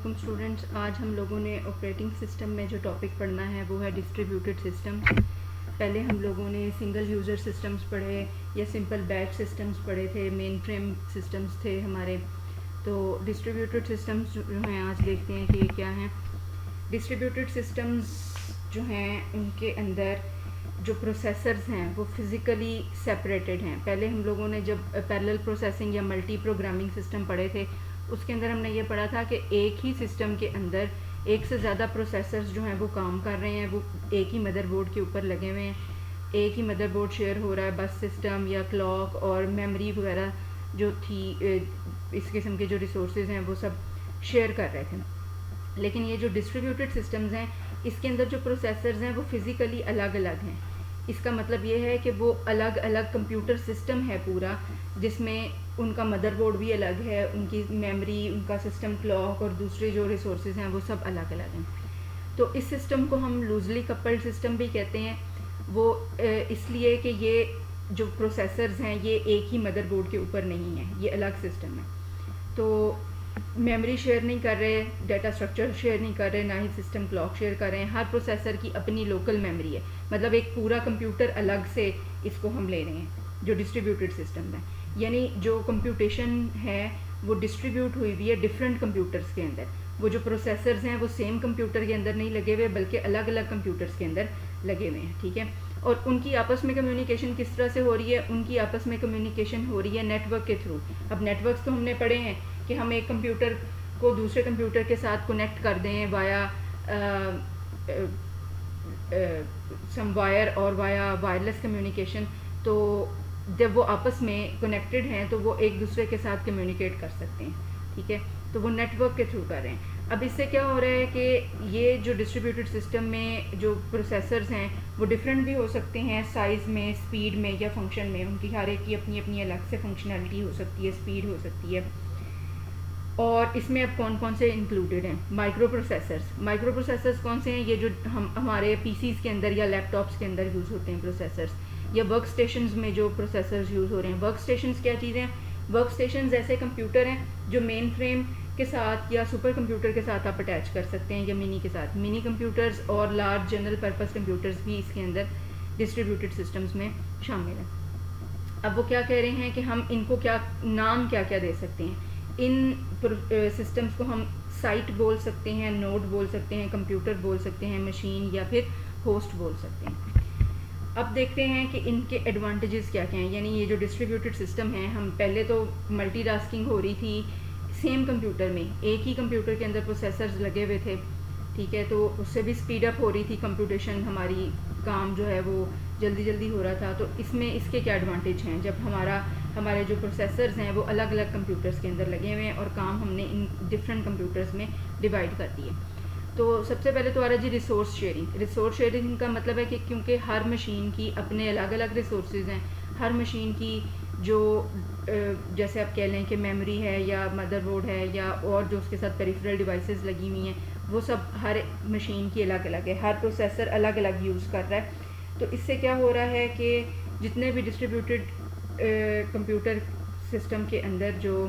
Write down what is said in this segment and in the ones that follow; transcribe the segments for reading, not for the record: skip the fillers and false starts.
علیکم اسٹوڈنٹس. آج ہم لوگوں نے آپریٹنگ سسٹم میں جو ٹاپک پڑھنا ہے وہ ہے ڈسٹریبیوٹیڈ سسٹمز. پہلے ہم لوگوں نے سنگل یوزر سسٹمز پڑھے یا سمپل بیچ سسٹمز پڑھے تھے, مین فریم سسٹمز تھے ہمارے. تو ڈسٹریبیوٹیڈ سسٹمز جو ہیں آج دیکھتے ہیں کہ یہ کیا ہیں. ڈسٹریبیوٹیڈ سسٹمز جو ہیں ان کے اندر جو پروسیسرز ہیں وہ فزیکلی سیپریٹڈ ہیں. پہلے ہم لوگوں نے جب پیرلل پروسیسنگ یا ملٹی پروگرامنگ سسٹم پڑھے تھے اس کے اندر ہم نے یہ پڑھا تھا کہ ایک ہی سسٹم کے اندر ایک سے زیادہ پروسیسرز جو ہیں وہ کام کر رہے ہیں, وہ ایک ہی مدر بورڈ کے اوپر لگے ہوئے ہیں, ایک ہی مدر بورڈ شیئر ہو رہا ہے. بس سسٹم یا کلاک اور میموری وغیرہ جو تھی اس قسم کے جو ریسورسز ہیں وہ سب شیئر کر رہے تھے. لیکن یہ جو ڈسٹریبیوٹیڈ سسٹمز ہیں اس کے اندر جو پروسیسرز ہیں وہ فزیکلی الگ الگ ہیں. اس کا مطلب یہ ہے کہ وہ الگ الگ کمپیوٹر سسٹم ہے پورا, جس میں ان کا مدر بورڈ بھی الگ ہے, ان کی میموری, ان کا سسٹم کلاک اور دوسرے جو ریسورسز ہیں وہ سب الگ الگ ہیں. تو اس سسٹم کو ہم لوزلی کپلڈ سسٹم بھی کہتے ہیں. وہ اس لیے کہ یہ جو پروسیسرز ہیں یہ ایک ہی مدر بورڈ کے اوپر نہیں ہیں, یہ الگ سسٹم ہے. تو میموری شیئر نہیں کر رہے, ڈیٹا اسٹرکچر شیئر نہیں کر رہے, نہ ہی سسٹم کلاک شیئر کر رہے ہیں. ہر پروسیسر کی اپنی لوکل میموری ہے, مطلب ایک پورا کمپیوٹر الگ سے اس کو ہم لے رہے ہیں جو ڈسٹریبیوٹیڈ سسٹم ہے. یعنی جو کمپیوٹیشن ہے وہ ڈسٹریبیوٹ ہوئی ہوئی ہے ڈفرینٹ کمپیوٹرز کے اندر. وہ جو پروسیسرز ہیں وہ سیم کمپیوٹر کے اندر نہیں لگے ہوئے بلکہ الگ الگ کمپیوٹرز کے اندر لگے ہوئے ہیں. ٹھیک ہے, اور ان کی آپس میں کمیونیکیشن کس طرح سے ہو رہی ہے؟ ان کی آپس میں کمیونیکیشن ہو رہی ہے نیٹ ورک کے تھرو. اب نیٹ ورکس تو ہم نے پڑھے ہیں کہ ہم ایک کمپیوٹر کو دوسرے کمپیوٹر کے ساتھ کنیکٹ کر دیں وایا سم وائر اور وایا وائرلیس کمیونیکیشن. تو جب وہ آپس میں کنیکٹڈ ہیں تو وہ ایک دوسرے کے ساتھ کمیونیکیٹ کر سکتے ہیں. ٹھیک ہے, تو وہ نیٹ ورک کے تھرو کر رہے ہیں. اب اس سے کیا ہو رہا ہے کہ یہ جو ڈسٹریبیوٹیڈ سسٹم میں جو پروسیسرز ہیں وہ ڈفرینٹ بھی ہو سکتے ہیں, سائز میں, اسپیڈ میں یا فنکشن میں. ان کی ہر ایک کی اپنی اپنی الگ سے فنکشنلٹی ہو سکتی ہے, اسپیڈ ہو سکتی ہے. اور اس میں اب کون کون سے انکلوڈیڈ ہیں؟ Micro processors. مائکرو پروسیسرز کون سے ہیں؟ یہ جو ہمارے پی سیز کے اندر یا لیپ ٹاپس کے اندر یوز ہوتے ہیں پروسیسرز, یا ورک اسٹیشنز میں جو پروسیسرز یوز ہو رہے ہیں. ورک اسٹیشنز کیا چیزیں ہیں؟ ورک اسٹیشنز ایسے کمپیوٹر ہیں جو مین فریم کے ساتھ یا سپر کمپیوٹر کے ساتھ آپ اٹیچ کر سکتے ہیں, یا منی کے ساتھ. منی کمپیوٹرز اور لارج جنرل پرپز کمپیوٹرز بھی اس کے اندر ڈسٹریبیوٹیڈ سسٹمز میں شامل ہیں. اب وہ کیا کہہ رہے ہیں کہ ہم ان کو کیا نام کیا کیا دے سکتے ہیں؟ ان سسٹمز کو ہم سائٹ بول سکتے ہیں, نوڈ بول سکتے ہیں, کمپیوٹر بول سکتے ہیں, مشین یا پھر ہوسٹ بول سکتے ہیں. اب دیکھتے ہیں کہ ان کے ایڈوانٹیجز کیا کیا ہیں. یعنی یہ جو ڈسٹریبیوٹیڈ سسٹم ہے, ہم پہلے تو ملٹی ٹاسکنگ ہو رہی تھی سیم کمپیوٹر میں, ایک ہی کمپیوٹر کے اندر پروسیسرز لگے ہوئے تھے. ٹھیک ہے, تو اس سے بھی اسپیڈ اپ ہو رہی تھی کمپیوٹیشن, ہماری کام جو ہے وہ جلدی جلدی ہو رہا تھا. تو اس میں اس کے کیا ایڈوانٹیج ہیں جب ہمارے جو پروسیسرز ہیں وہ الگ الگ کمپیوٹرز کے اندر لگے ہوئے ہیں اور کام ہم نے ان ڈفرینٹ کمپیوٹرز میں ڈیوائڈ کر دیے. تو سب سے پہلے تو آ رہا جی ریسورس شیئرنگ. ریسورس شیئرنگ کا مطلب ہے کہ کیونکہ ہر مشین کی اپنے الگ الگ ریسورسز ہیں, ہر مشین کی جو جیسے آپ کہہ لیں کہ میموری ہے یا مدر بورڈ ہے یا اور جو اس کے ساتھ پیریفرل ڈیوائسز لگی ہوئی ہیں وہ سب ہر مشین کی الگ الگ ہے, ہر پروسیسر الگ الگ یوز کر رہا ہے. تو اس سے کیا ہو رہا ہے کہ جتنے بھی ڈسٹریبیوٹیڈ کمپیوٹر سسٹم کے اندر جو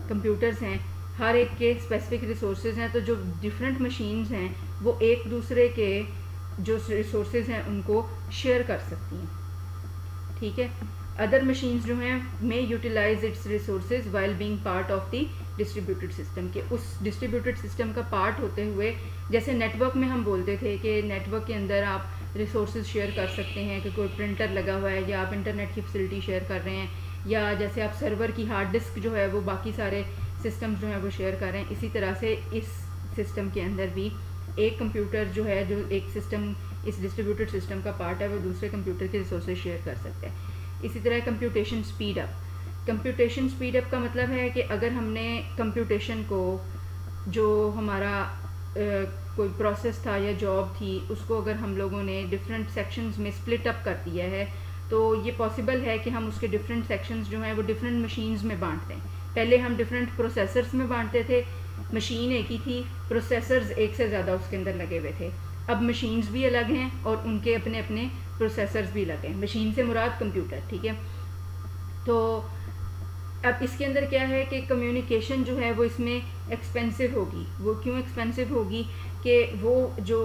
کمپیوٹرز ہیں ہر ایک کے اسپیسیفک ریسورسز ہیں. تو جو ڈفرینٹ مشینز ہیں وہ ایک دوسرے کے جو ریسورسز ہیں ان کو شیئر کر سکتی ہیں. ٹھیک ہے, ادر مشینز جو ہیں میں utilize its resources while being part of the distributed system, کے اس ڈسٹریبیوٹیڈ سسٹم کا پارٹ ہوتے ہوئے. جیسے نیٹ ورک میں ہم بولتے تھے کہ نیٹ ورک کے اندر آپ ریسورسز شیئر کر سکتے ہیں, کہ کوئی پرنٹر لگا ہوا ہے یا آپ انٹرنیٹ کی فیسلٹی شیئر کر رہے ہیں, یا جیسے آپ سرور کی ہارڈ ڈسک جو ہے وہ باقی سارے سسٹمز جو ہیں وہ شیئر کر رہے ہیں. اسی طرح سے اس سسٹم کے اندر بھی ایک کمپیوٹر جو ہے جو ایک سسٹم اس ڈسٹریبیوٹیڈ سسٹم کا پارٹ ہے وہ دوسرے کمپیوٹر کے ریسورسز شیئر کر سکتا ہے. اسی طرح computation speed up. Computation speed up کا مطلب ہے کہ اگر ہم نے کمپیوٹیشن کو جو ہمارا کوئی پروسیس تھا یا جاب تھی اس کو اگر ہم لوگوں نے ڈفرینٹ سیکشنز میں سپلٹ اپ کر دیا ہے تو یہ پاسبل ہے کہ ہم اس کے ڈفرینٹ سیکشنز جو ہیں وہ ڈفرینٹ مشینز میں بانٹ دیں. پہلے ہم ڈفرینٹ پروسیسرز میں بانٹتے تھے, مشین ایک ہی تھی, پروسیسرز ایک سے زیادہ اس کے اندر لگے ہوئے تھے. اب مشینز بھی الگ ہیں اور ان کے اپنے اپنے پروسیسرز بھی الگ ہیں. مشین سے مراد کمپیوٹر. ٹھیک ہے, تو اب اس کے اندر کیا ہے کہ کمیونیکیشن جو ہے وہ اس میں ایکسپینسو ہوگی. وہ کیوں ایکسپینسو ہوگی کہ وہ جو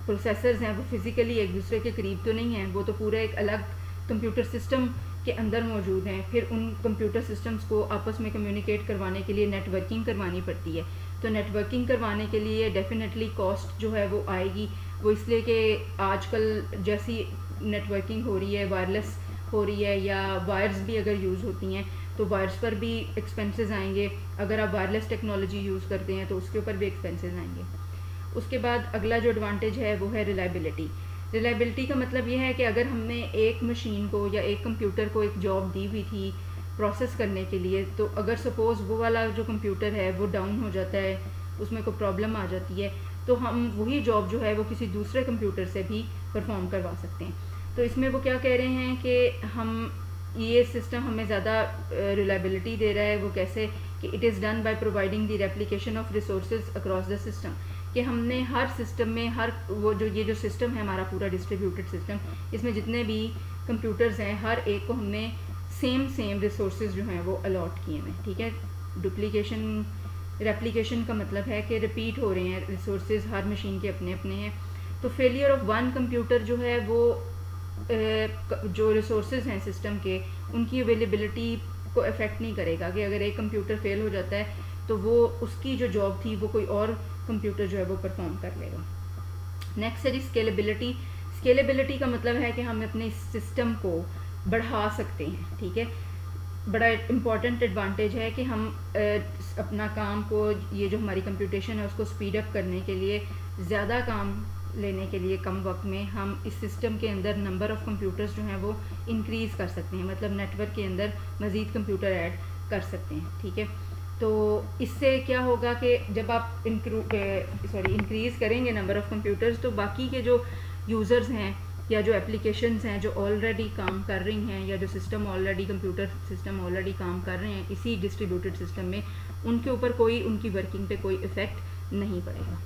پروسیسرز ہیں وہ فزیکلی ایک دوسرے کے قریب تو نہیں ہیں, وہ تو پورا ایک الگ کمپیوٹر سسٹم کے اندر موجود ہیں. پھر ان کمپیوٹر سسٹمز کو آپس میں کمیونیکیٹ کروانے کے لیے نیٹ ورکنگ کروانی پڑتی ہے. تو نیٹ ورکنگ کروانے کے لیے ڈیفینیٹلی کاسٹ جو ہے وہ آئے گی. وہ اس لیے کہ آج کل جیسی نیٹ ورکنگ ہو رہی ہے, وائرلیس ہو رہی ہے, یا وائرز بھی اگر یوز ہوتی ہیں تو وائرز پر بھی ایکسپینسز آئیں گے. اگر آپ وائرلیس ٹیکنالوجی یوز کرتے ہیں تو اس کے اوپر بھی ایکسپینسز آئیں گے. اس کے بعد اگلا جو ایڈوانٹیج ہے وہ ہے ریلائبلٹی. ریلائبلٹی کا مطلب یہ ہے کہ اگر ہم نے ایک مشین کو یا ایک کمپیوٹر کو ایک جاب دی ہوئی تھی پروسیس کرنے کے لیے, تو اگر سپوز وہ والا جو کمپیوٹر ہے وہ ڈاؤن ہو جاتا ہے, اس میں کوئی پرابلم آ جاتی ہے, تو ہم وہی جاب جو ہے وہ کسی دوسرے کمپیوٹر سے بھی پرفارم کروا سکتے ہیں. تو اس میں وہ کیا کہہ رہے ہیں کہ ہم یہ سسٹم ہمیں زیادہ ریلائبلٹی دے رہا ہے. وہ کیسے کہ it is done by providing the replication of resources across the system, کہ ہم نے ہر سسٹم میں وہ جو یہ جو سسٹم ہے ہمارا پورا ڈسٹریبیوٹیڈ سسٹم, اس میں جتنے بھی کمپیوٹرز ہیں ہر ایک کو ہم نے سیم ریسورسز جو ہیں وہ الاٹ کیے ہیں. ٹھیک ہے, ڈپلیکیشن ریپلیکیشن کا مطلب ہے کہ ریپیٹ ہو رہے ہیں ریسورسز, ہر مشین کے اپنے اپنے ہیں. تو فیلئر آف ون کمپیوٹر جو ہے وہ جو ریسورسز ہیں سسٹم کے ان کی اویلیبلٹی کو افیکٹ نہیں کرے گا, کہ اگر ایک کمپیوٹر فیل ہو جاتا ہے تو وہ اس کی جو جاب تھی وہ کوئی اور کمپیوٹر جو ہے وہ پرفارم کر لے گا. نیکسٹ ہے اسکیلیبلٹی. اسکیلیبلٹی کا مطلب ہے کہ ہم اپنے سسٹم کو بڑھا سکتے ہیں. ٹھیک ہے, بڑا امپورٹنٹ ایڈوانٹیج ہے کہ ہم اپنا کام کو, یہ جو ہماری کمپیوٹیشن ہے اس کو اسپیڈ اپ کرنے کے لیے, زیادہ کام لینے کے لیے کم وقت میں ہم اس سسٹم کے اندر نمبر آف کمپیوٹرز جو ہیں وہ انکریز کر سکتے ہیں, مطلب نیٹ ورک کے اندر مزید کمپیوٹر ایڈ کر سکتے ہیں. ٹھیک ہے, تو اس سے کیا ہوگا کہ جب آپ انکریز کریں گے نمبر آف کمپیوٹرز, تو باقی کے جو یوزرز ہیں یا جو اپلیکیشنز ہیں جو آلریڈی کام کر رہی ہیں, یا جو system already computer system already کام کر رہے ہیں اسی ڈسٹریبیوٹیڈ سسٹم میں, ان کے اوپر کوئی ان کی ورکنگ پہ کوئی افیکٹ نہیں پڑے گا.